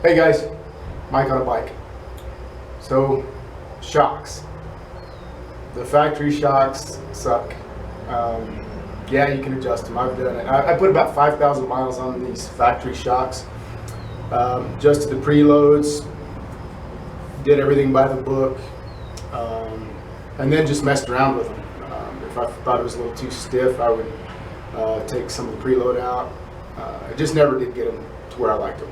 Hey guys, Mike on a bike. So, shocks. The factory shocks suck. Yeah, you can adjust them. I've done it. I put about 5,000 miles on these factory shocks. Adjusted the preloads, did everything by the book, and then just messed around with them. If I thought it was a little too stiff, I would take some of the preload out. I just never did get them to where I liked them.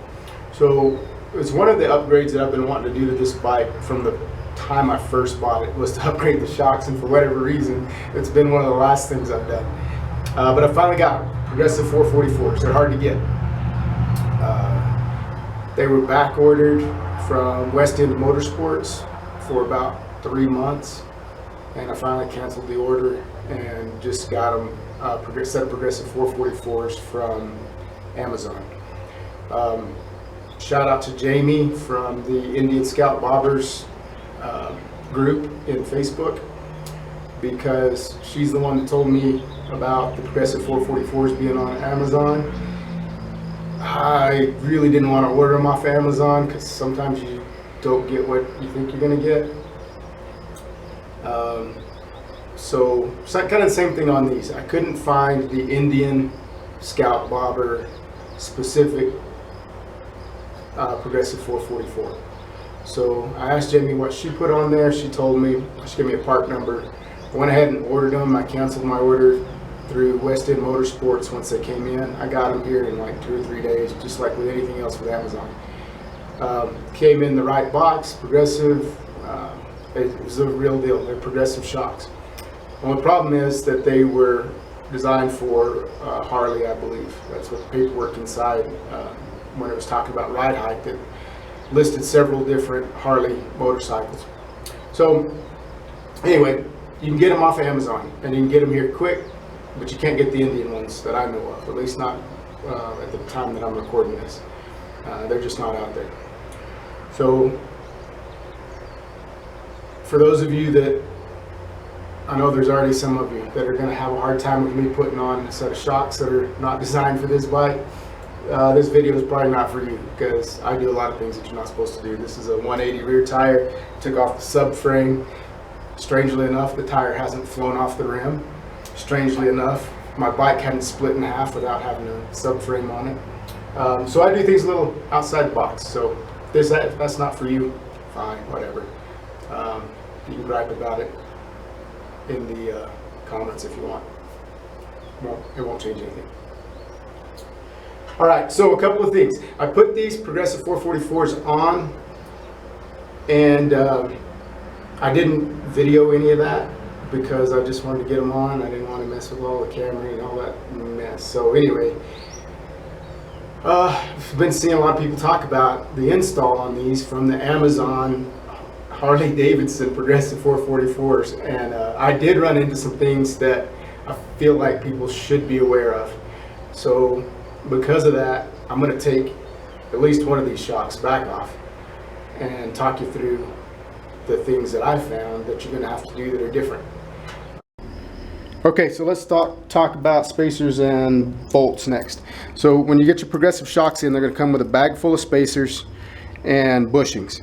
So it's one of the upgrades that I've been wanting to do to this bike from the time I first bought it, was to upgrade the shocks, and for whatever reason, it's been one of the last things I've done. But I finally got them. Progressive 444's. They're hard to get. They were back ordered from West End Motorsports for about 3 months, and I finally canceled the order and just got them a set of Progressive 444's from Amazon. Shout out to Jamie from the Indian Scout Bobbers group in Facebook, because she's the one that told me about the Progressive 444's being on Amazon. I really didn't want to order them off Amazon because sometimes you don't get what you think you're going to get. So kind of the same thing on these. I couldn't find the Indian Scout Bobber specific Progressive 444. So I asked Jamie what she put on there. She told me, she gave me a part number. I went ahead and ordered them. I canceled my order through West End Motorsports once they came in. I got them here in like 2 or 3 days, just like with anything else with Amazon. Came in the right box, Progressive. It was a real deal. They're Progressive shocks. The only problem is that they were designed for Harley, I believe. That's what the paperwork inside, when it was talking about ride height, that listed several different Harley motorcycles. So anyway, you can get them off Amazon, and you can get them here quick, but you can't get the Indian ones that I know of, at least not at the time that I'm recording this. They're just not out there. So for those of you that, I know there's already some of you that are going to have a hard time with me putting on a set of shocks that are not designed for this bike. This video is probably not for you, because I do a lot of things that you're not supposed to do. This is a 180 rear tire. Took off the subframe. Strangely enough, the tire hasn't flown off the rim. Strangely enough, my bike hadn't split in half without having a subframe on it. So I do things a little outside the box. So if that's not for you, fine, whatever. You can gripe about it in the comments if you want. It won't change anything. All right, so a couple of things. I put these Progressive 444's on, and I didn't video any of that because I just wanted to get them on. I didn't want to mess with all the camera and all that mess. So anyway, I've been seeing a lot of people talk about the install on these from the Amazon Harley Davidson Progressive 444's, and I did run into some things that I feel like people should be aware of. So because of that, I'm going to take at least one of these shocks back off and talk you through the things that I found that you're going to have to do that are different. Okay, so let's talk about spacers and bolts next. So when you get your Progressive shocks in, they're going to come with a bag full of spacers and bushings.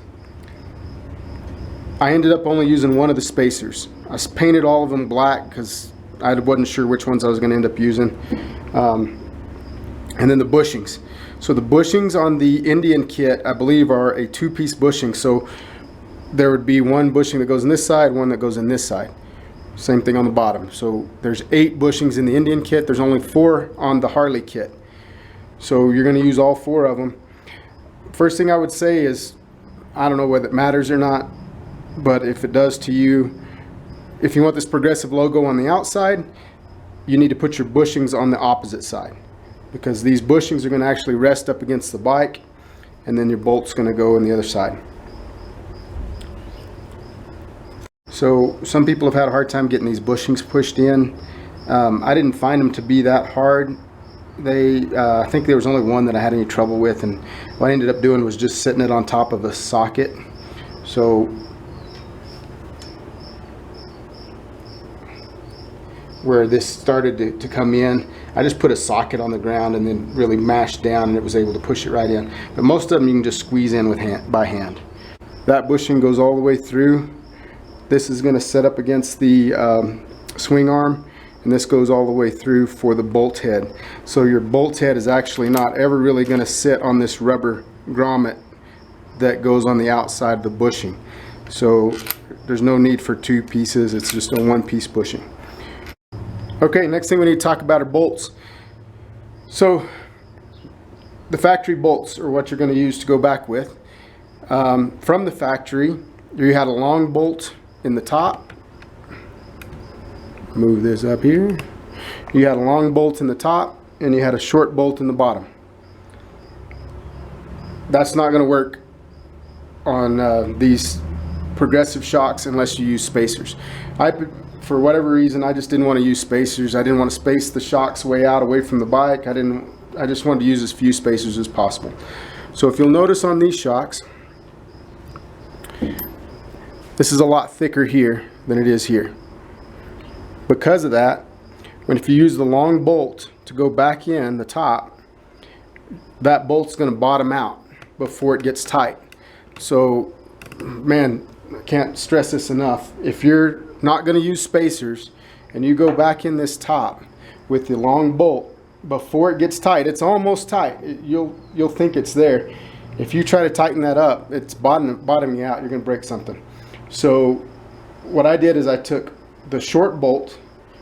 I ended up only using one of the spacers. I painted all of them black because I wasn't sure which ones I was going to end up using. And then the bushings. So the bushings on the Indian kit, I believe, are a 2-piece bushing. So there would be one bushing that goes in this side, one that goes in this side. Same thing on the bottom. So there's 8 bushings in the Indian kit. There's only 4 on the Harley kit. So you're going to use all 4 of them. First thing I would say is, I don't know whether it matters or not, but if it does to you, if you want this Progressive logo on the outside, you need to put your bushings on the opposite side, because these bushings are going to actually rest up against the bike, and then your bolt's going to go on the other side. So some people have had a hard time getting these bushings pushed in. I didn't find them to be that hard. I think there was only one that I had any trouble with, and what I ended up doing was just setting it on top of a socket. So where this started to come in, I just put a socket on the ground and then really mashed down, and it was able to push it right in. But most of them you can just squeeze in with by hand. That bushing goes all the way through. This is going to set up against the swing arm, and this goes all the way through for the bolt head. So your bolt head is actually not ever really going to sit on this rubber grommet that goes on the outside of the bushing. So there's no need for two pieces, it's just a one-piece bushing. Okay, next thing we need to talk about are bolts. So the factory bolts are what you're going to use to go back with. From the factory, you had a long bolt in the top. Move this up here. You had a long bolt in the top, and you had a short bolt in the bottom. That's not going to work on these progressive shocks unless you use spacers. For whatever reason, I just didn't want to use spacers. I didn't want to space the shocks way out away from the bike. I just wanted to use as few spacers as possible. So if you'll notice on these shocks, this is a lot thicker here than it is here. Because of that, if you use the long bolt to go back in the top, that bolt's going to bottom out before it gets tight. So, man, I can't stress this enough. If you're not going to use spacers and you go back in this top with the long bolt before it gets tight, it's almost tight. You'll think it's there. If you try to tighten that up, it's bottoming out. You're going to break something. So what I did is I took the short bolt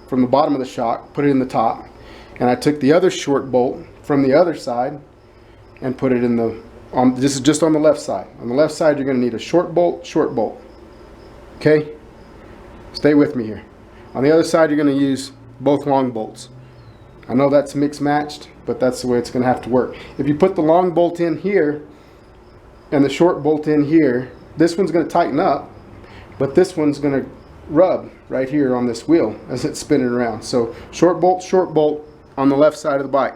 from the bottom of the shock, put it in the top, and I took the other short bolt from the other side and put it in the this is just on the left side. On the left side, you're going to need a short bolt. Okay? Stay with me here. On the other side, you're going to use both long bolts. I know that's mixed matched, but that's the way it's going to have to work. If you put the long bolt in here and the short bolt in here, this one's going to tighten up, but this one's going to rub right here on this wheel as it's spinning around. So short bolt on the left side of the bike.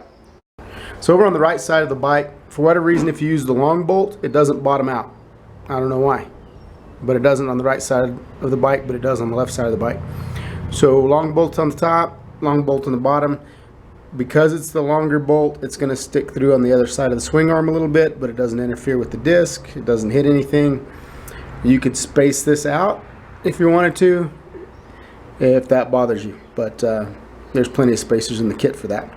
So over on the right side of the bike, for whatever reason, if you use the long bolt, it doesn't bottom out. I don't know why, but it doesn't on the right side of the bike, but it does on the left side of the bike. So long bolt on the top, long bolt on the bottom. Because it's the longer bolt, it's going to stick through on the other side of the swing arm a little bit, but it doesn't interfere with the disc. It doesn't hit anything. You could space this out if you wanted to, if that bothers you, but there's plenty of spacers in the kit for that.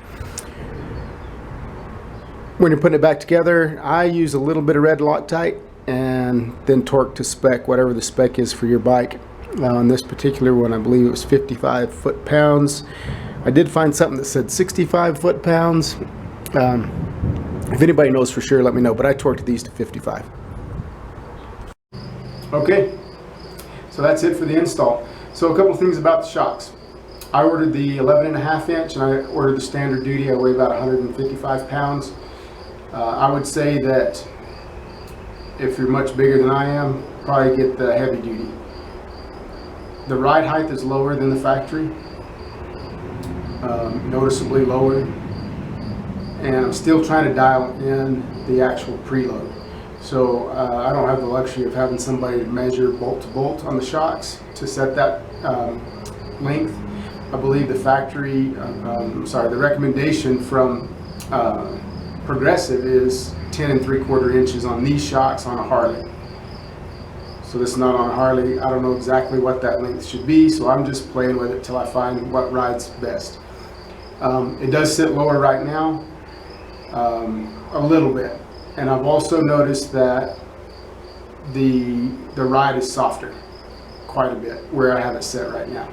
When you're putting it back together, I use a little bit of red Loctite and then torque to spec, whatever the spec is for your bike. On this particular one, I believe it was 55 foot-pounds. I did find something that said 65 foot-pounds. If anybody knows for sure, let me know, but I torqued these to 55. Okay, so that's it for the install. So a couple things about the shocks. I ordered the 11.5 inch and I ordered the standard duty. I weigh about 155 pounds. I would say that if you're much bigger than I am, probably get the heavy duty. The ride height is lower than the factory, noticeably lower, and I'm still trying to dial in the actual preload. So I don't have the luxury of having somebody measure bolt to bolt on the shocks to set that length. I believe the factory, the recommendation from Progressive is 10 3/4 inches on these shocks on a Harley. So this is not on a Harley. I don't know exactly what that length should be, so I'm just playing with it till I find what rides best. It does sit lower right now, a little bit. And I've also noticed that the ride is softer quite a bit where I have it set right now.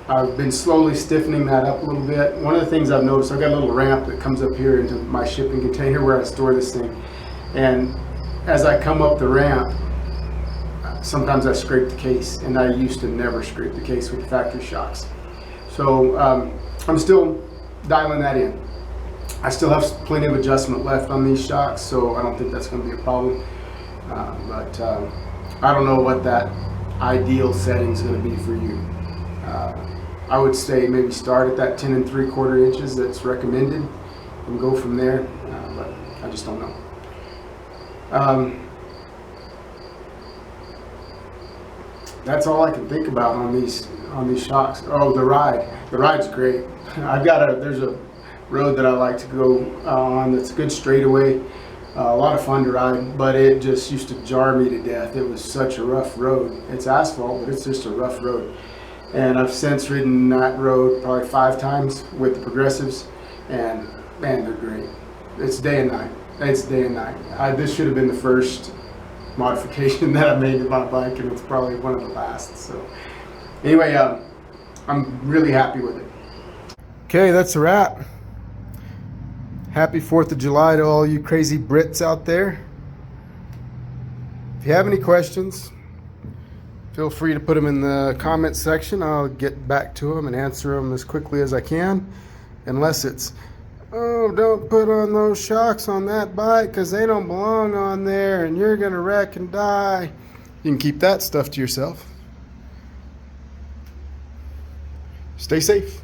I've been slowly stiffening that up a little bit. One of the things I've noticed, I've got a little ramp that comes up here into my shipping container where I store this thing. And as I come up the ramp, sometimes I scrape the case, and I used to never scrape the case with the factory shocks. So I'm still dialing that in. I still have plenty of adjustment left on these shocks, so I don't think that's going to be a problem. But I don't know what that ideal setting is going to be for you. I would say maybe start at that 10 3/4 inches that's recommended and go from there, but I just don't know. That's all I can think about on on these shocks. Oh, the ride's great. There's a road that I like to go on that's a good straightaway. A lot of fun to ride, but it just used to jar me to death. It was such a rough road. It's asphalt, but it's just a rough road. And I've since ridden that road probably 5 times with the progressives, and man, they're great. It's day and night. It's day and night. This should have been the first modification that I made to my bike, and it's probably one of the last. So anyway, I'm really happy with it. Okay, that's a wrap. Happy 4th of July to all you crazy Brits out there. If you have any questions, feel free to put them in the comment section. I'll get back to them and answer them as quickly as I can. Unless it's, oh, don't put on those shocks on that bike because they don't belong on there and you're going to wreck and die. You can keep that stuff to yourself. Stay safe.